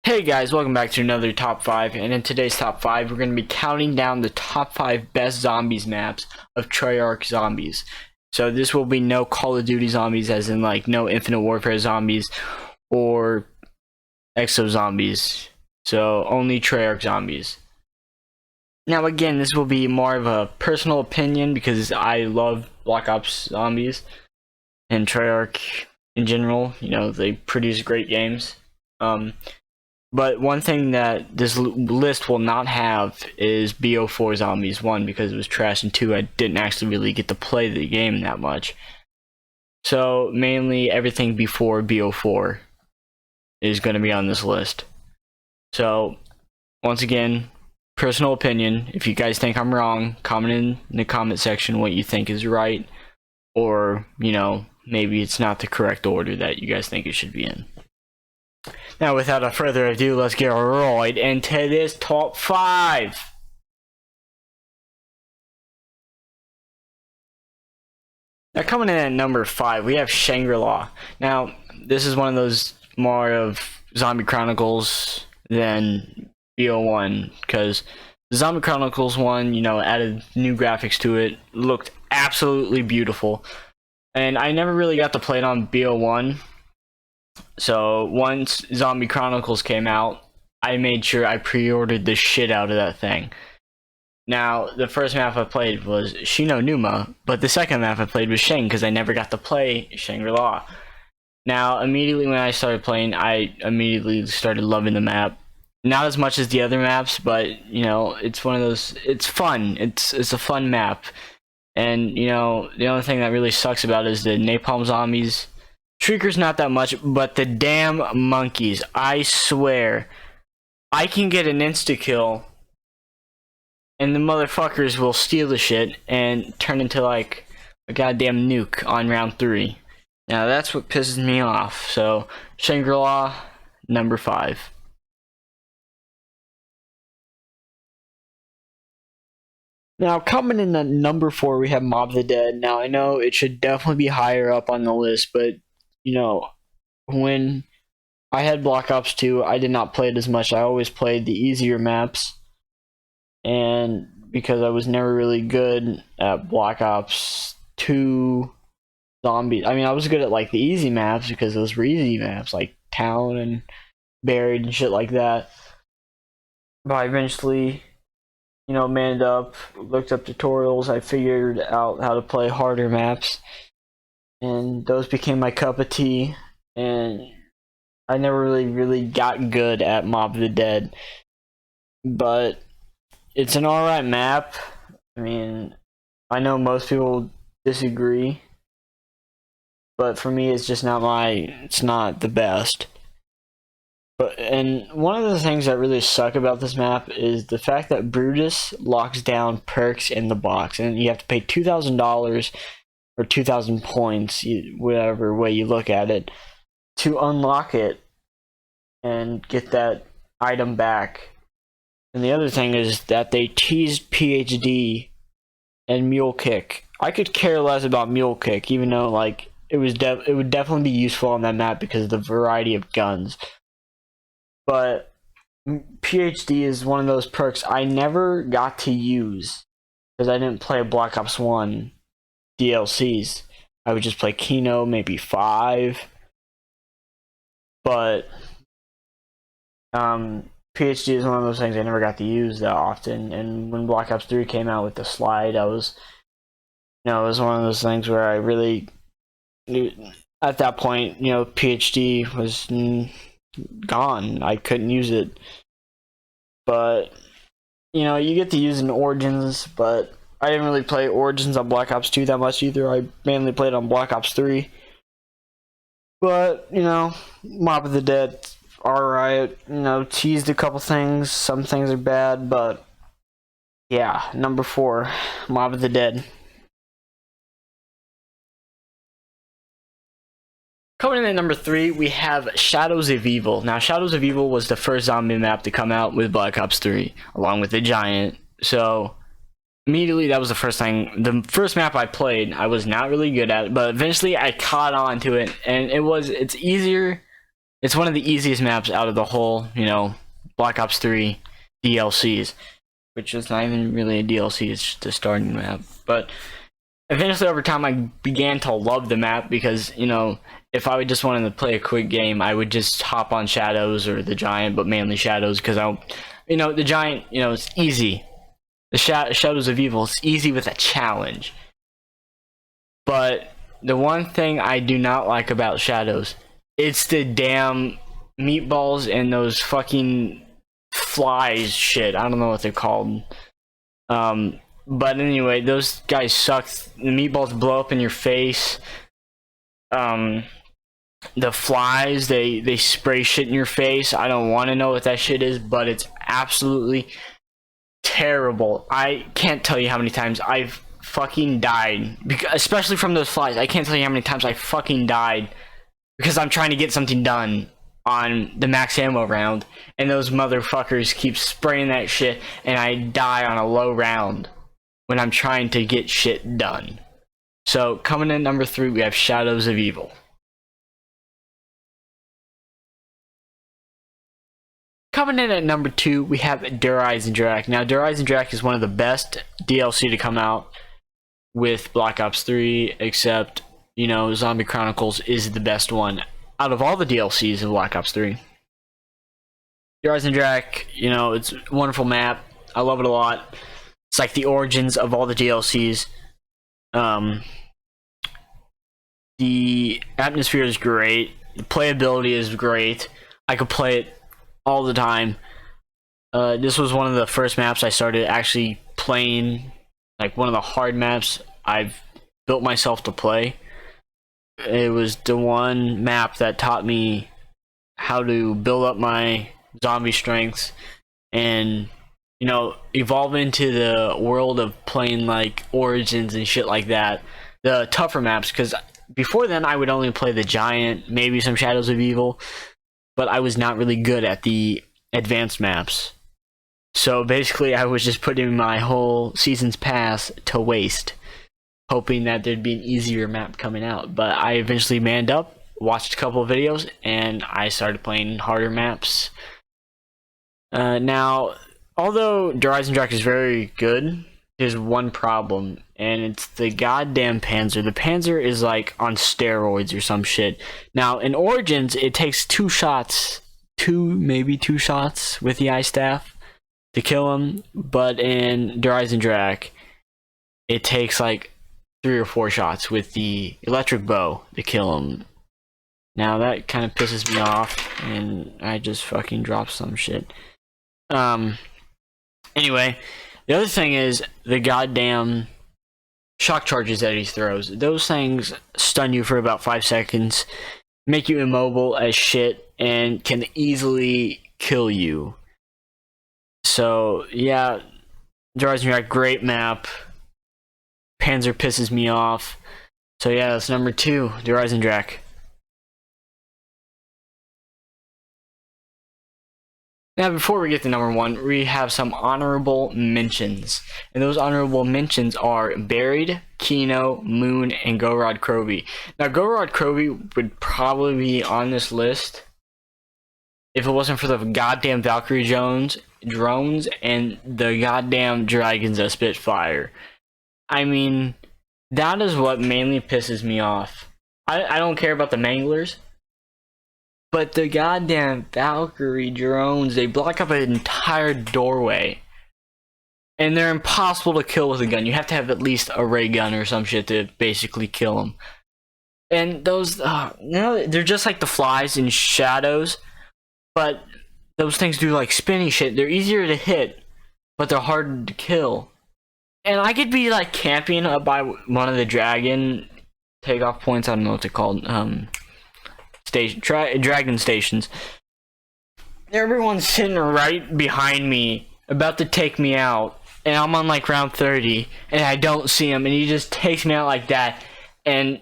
Hey guys, welcome back to another top 5, and in today's top 5 we're going to be counting down the top 5 best zombies maps of Treyarch zombies. So this will be no Call of Duty zombies, as in like no Infinite Warfare zombies or Exo zombies, so only Treyarch zombies. Now again, this will be more of a personal opinion because I love Black Ops zombies and Treyarch in general. You know, they produce great games. But one thing that this list will not have is BO4 zombies. 1, because it was trash, and 2, I didn't actually really get to play the game that much. So mainly everything before BO4 is going to be on this list. So once again, personal opinion. If you guys think I'm wrong, comment in the comment section what you think is right, or you know, maybe it's not the correct order that you guys think it should be in. Now, without further ado, let's get right into this top 5. Now, coming in at number 5, we have Shangri-La. Now, this is one of those more of Zombie Chronicles than BO1, because Zombie Chronicles 1, you know, added new graphics to it, looked absolutely beautiful, and I never really got to play it on BO1. So once Zombie Chronicles came out, I made sure I pre-ordered the shit out of that thing. Now, the first map I played was Shino Numa, but the second map I played was Shang, because I never got to play Shangri-La. Now, immediately when I started playing, I immediately started loving the map. Not as much as the other maps, but, you know, it's one of those, it's fun. It's a fun map. And, you know, the only thing that really sucks about it is the napalm zombies. Shrieker's not that much, but the damn monkeys. I swear, I can get an insta-kill, and the motherfuckers will steal the shit and turn into like a goddamn nuke on round 3. Now that's what pisses me off. So, Shangri-La, number 5. Now, coming in at number 4, we have Mob of the Dead. Now, I know it should definitely be higher up on the list, but you know, when I had Black Ops 2, I did not play it as much. I always played the easier maps, and because I was never really good at Black Ops 2 zombies, I mean, I was good at like the easy maps because those were easy maps, like Town and Buried and shit like that. But I eventually, you know, manned up, looked up tutorials, I figured out how to play harder maps, and those became my cup of tea, and I never really got good at Mob of the Dead. But it's an alright map. I mean, I know most people disagree, but for me it's just not it's not the best. And one of the things that really suck about this map is the fact that Brutus locks down perks in the box, and you have to pay $2,000 or 2,000 points, whatever way you look at it, to unlock it and get that item back. And the other thing is that they teased PhD and Mule Kick. I could care less about Mule Kick, even though like it would definitely be useful on that map because of the variety of guns. But PhD is one of those perks I never got to use because I didn't play Black Ops 1 DLCs. I would just play Kino, maybe 5. But PhD is one of those things I never got to use that often. And when Black Ops 3 came out with the slide, I was, you know, it was one of those things where I really, at that point, you know, PhD was gone. I couldn't use it. But, you know, you get to use it in Origins, but I didn't really play Origins on Black Ops 2 that much either. I mainly played on Black Ops 3. But, you know, Mob of the Dead, alright. You know, teased a couple things. Some things are bad, but yeah, number 4, Mob of the Dead. Coming in at number 3, we have Shadows of Evil. Now, Shadows of Evil was the first zombie map to come out with Black Ops 3, along with the Giant. So immediately that was the first thing. The first map I played, I was not really good at it, but eventually I caught on to it, and it's easier It's one of the easiest maps out of the whole, you know, Black Ops 3 DLCs, which is not even really a DLC, it's just a starting map. But eventually over time I began to love the map because, you know, if I would just wanted to play a quick game, I would just hop on Shadows or the Giant, but mainly Shadows because you know, the Giant, you know, it's easy. The Shadows of Evil, it's easy with a challenge. But the one thing I do not like about Shadows, it's the damn meatballs and those fucking flies shit. I don't know what they're called. But anyway, those guys suck. The meatballs blow up in your face. The flies, they spray shit in your face. I don't want to know what that shit is, but it's absolutely terrible. I can't tell you how many times I've fucking died, especially from those flies. I can't tell you how many times I fucking died because I'm trying to get something done on the max ammo round, and those motherfuckers keep spraying that shit, and I die on a low round when I'm trying to get shit done. So coming in number 3, we have Shadows of Evil. Coming in at number 2, we have Eisendrache. Now, Eisendrache is one of the best DLC to come out with Black Ops 3, except, you know, Zombie Chronicles is the best one out of all the DLCs of Black Ops 3. Eisendrache, you know, it's a wonderful map. I love it a lot. It's like the origins of all the DLCs. The atmosphere is great. The playability is great. I could play it all the time. This was one of the first maps I started actually playing, like one of the hard maps I've built myself to play. It was the one map that taught me how to build up my zombie strengths and, you know, evolve into the world of playing like Origins and shit like that, the tougher maps, because before then I would only play the Giant, maybe some Shadows of Evil, but I was not really good at the advanced maps. So basically I was just putting my whole season's pass to waste, hoping that there'd be an easier map coming out. But I eventually manned up, watched a couple of videos, and I started playing harder maps. Now, although Eisendrache is very good, there's one problem, and it's the goddamn Panzer. The Panzer is like on steroids or some shit. Now, in Origins, it takes 2 shots, maybe two shots with the ice staff to kill him, but in Eisendrache, it takes like 3 or 4 shots with the electric bow to kill him. Now that kind of pisses me off, and I just fucking dropped some shit. Anyway, the other thing is the goddamn shock charges that he throws. Those things stun you for about 5 seconds, make you immobile as shit, and can easily kill you. So yeah, Eisendrache, great map. Panzer pisses me off. So yeah, that's number 2, Eisendrache. Now, before we get to number 1, we have some honorable mentions. And those honorable mentions are Buried, Kino, Moon, and Gorod Krovi. Now, Gorod Krovi would probably be on this list if it wasn't for the goddamn Valkyrie drones and the goddamn dragons that spit fire. I mean, that is what mainly pisses me off. I don't care about the manglers, but the goddamn Valkyrie drones, they block up an entire doorway. And they're impossible to kill with a gun. You have to have at least a ray gun or some shit to basically kill them. And those, you know, they're just like the flies in Shadows, but those things do like spinny shit. They're easier to hit, but they're harder to kill. And I could be like camping up by one of the dragon takeoff points. I don't know what they're called. Dragon stations. Everyone's sitting right behind me, about to take me out, and I'm on like round 30, and I don't see him, and he just takes me out like that, and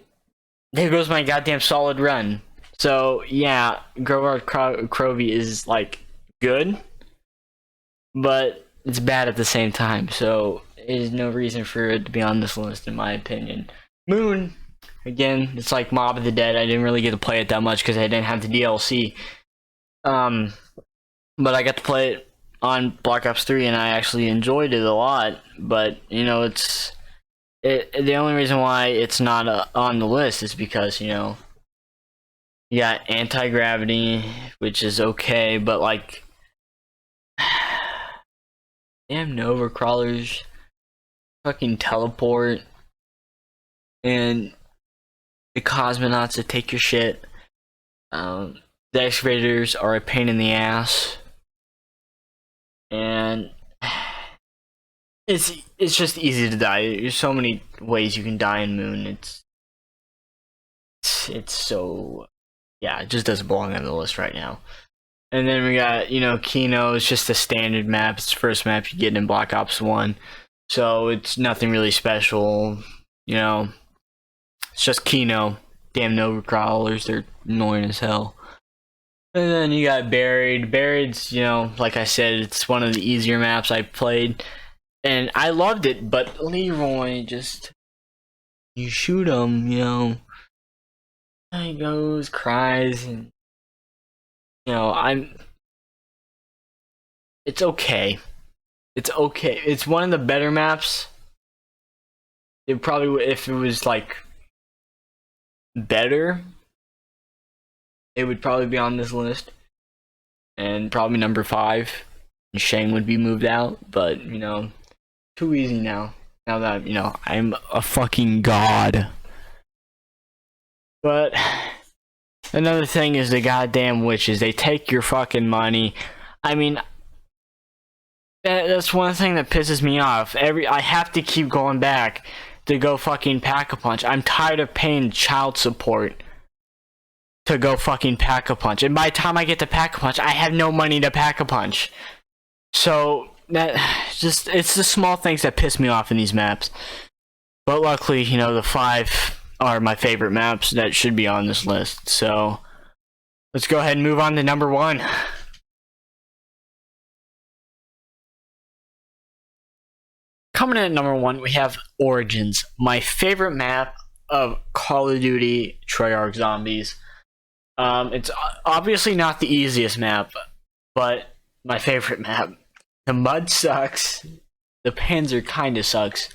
there goes my goddamn solid run. So yeah, Gorod Krovi is like good, but it's bad at the same time. So there's no reason for it to be on this list, in my opinion. Moon, Again, it's like Mob of the Dead. I didn't really get to play it that much because I didn't have the DLC. But I got to play it on Black Ops 3 and I actually enjoyed it a lot. But, you know, the only reason why it's not on the list is because, you know, you got anti-gravity, which is okay, but like, damn Nova crawlers, fucking teleport, and the cosmonauts that take your shit. The excavators are a pain in the ass, and it's just easy to die. There's so many ways you can die in Moon. It's so, yeah, it just doesn't belong on the list right now. And then we got, you know, Kino. It's just a standard map. It's the first map you get in Black Ops 1. So it's nothing really special, you know. It's just Kino. Damn Nova crawlers, they're annoying as hell. And then you got Buried. Buried's, you know, like I said, it's one of the easier maps I played. And I loved it, but Leroy just, you shoot him, you know. He goes, cries, and, you know, it's okay. It's okay. It's one of the better maps. It probably, if it was like better, it would probably be on this list. And probably number 5. And Shane would be moved out, but, you know, too easy now. Now that, you know, I'm a fucking god. But another thing is the goddamn witches. They take your fucking money. I mean, that's one thing that pisses me off. I have to keep going back to go fucking Pack-a-Punch. I'm tired of paying child support to go fucking Pack-a-Punch. And by the time I get to Pack-a-Punch, I have no money to Pack-a-Punch. So that just, it's the small things that piss me off in these maps. But luckily, you know, the 5 are my favorite maps that should be on this list. So let's go ahead and move on to number 1. Coming in at number 1, we have Origins, my favorite map of Call of Duty Treyarch Zombies. It's obviously not the easiest map, but my favorite map. The mud sucks. The Panzer kinda sucks.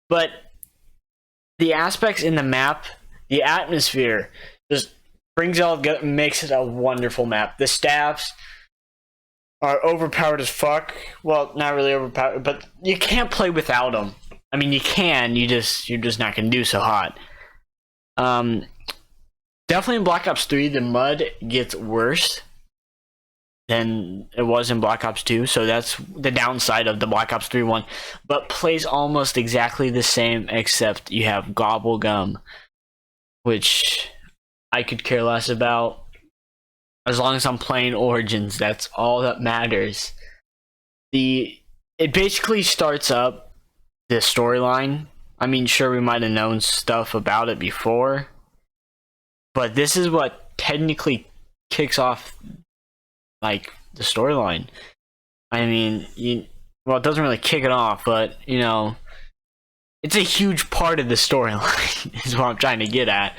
But the aspects in the map, the atmosphere, just brings it all together and makes it a wonderful map. The staffs are overpowered as fuck. Well, not really overpowered, but you can't play without them. I mean, you can, you're just not gonna do so hot. Definitely in Black Ops 3, the mud gets worse than it was in Black Ops 2, so that's the downside of the Black Ops 3 one, but plays almost exactly the same, except you have Gobble Gum, which I could care less about. As long as I'm playing Origins, that's all that matters. It basically starts up the storyline. I mean, sure, we might have known stuff about it before, but this is what technically kicks off, like, the storyline. I mean, well, it doesn't really kick it off, but, you know, it's a huge part of the storyline, is what I'm trying to get at.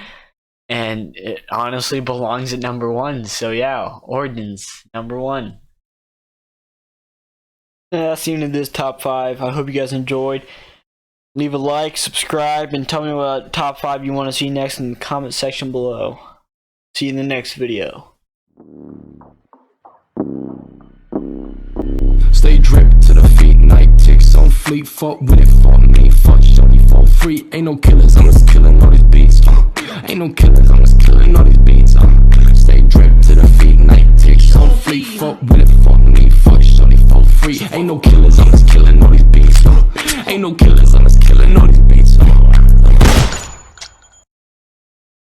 And it honestly belongs at number 1. So yeah, Origins, number 1. That's the end of this top 5. I hope you guys enjoyed. Leave a like, subscribe, and tell me what top 5 you want to see next in the comment section below. See you in the next video. Stay dripped to the feet, night ticks on fleet. Fuck with it, fuck me, fuck shorty for free. Ain't no killers, I'm just killing all these beats. Ain't no killers, I'm just killing all these beats. Stay dripped to the feet, night ticks on fleet. Fuck with it, fuck me, fuck shorty for free. Ain't no killers, I'm just killing all these beats. Ain't no killers.